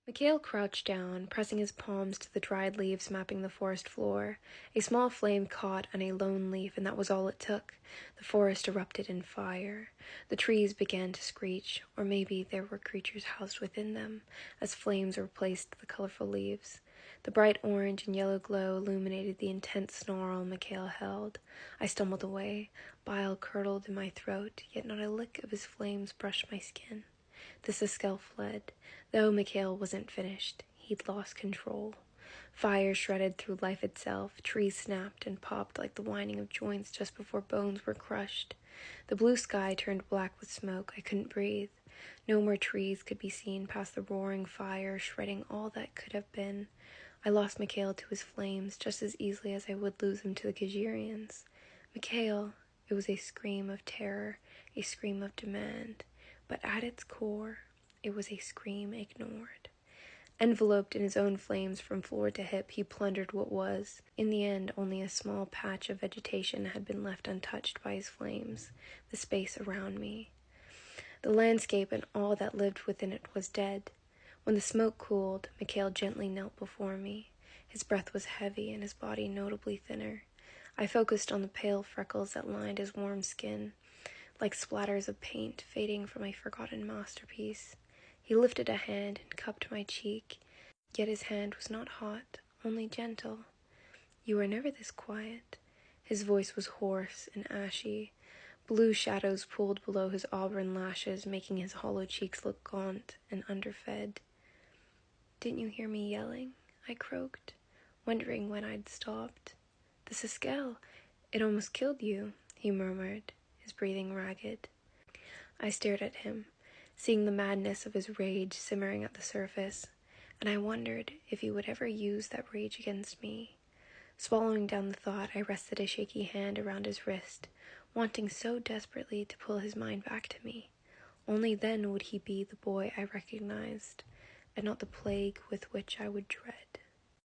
Mikhail crouched down, pressing his palms to the dried leaves mapping the forest floor. A small flame caught on a lone leaf, and that was all it took. The forest erupted in fire. The trees began to screech, or maybe there were creatures housed within them, as flames replaced the colorful leaves. The bright orange and yellow glow illuminated the intense snarl Mikhail held. I stumbled away. Bile curdled in my throat, yet not a lick of his flames brushed my skin. The Siskel fled. Though Mikhail wasn't finished, he'd lost control. Fire shredded through life itself. Trees snapped and popped like the whining of joints just before bones were crushed. The blue sky turned black with smoke. I couldn't breathe. No more trees could be seen past the roaring fire, shredding all that could have been. I lost Mikhail to his flames just as easily as I would lose him to the Kajirians. Mikhail! It was a scream of terror, a scream of demand. But at its core, it was a scream ignored. Enveloped in his own flames from floor to hip, he plundered what was. In the end, only a small patch of vegetation had been left untouched by his flames, the space around me. The landscape and all that lived within it was dead. When the smoke cooled, Mikhail gently knelt before me. His breath was heavy and his body notably thinner. I focused on the pale freckles that lined his warm skin, like splatters of paint fading from a forgotten masterpiece. He lifted a hand and cupped my cheek, yet his hand was not hot, only gentle. "You were never this quiet." His voice was hoarse and ashy. Blue shadows pooled below his auburn lashes, making his hollow cheeks look gaunt and underfed. "Didn't you hear me yelling?" I croaked, wondering when I'd stopped. "The Siskel, it almost killed you," he murmured, his breathing ragged. I stared at him, seeing the madness of his rage simmering at the surface, and I wondered if he would ever use that rage against me. Swallowing down the thought, I rested a shaky hand around his wrist, wanting so desperately to pull his mind back to me. Only then would he be the boy I recognized, and not the plague with which I would dread.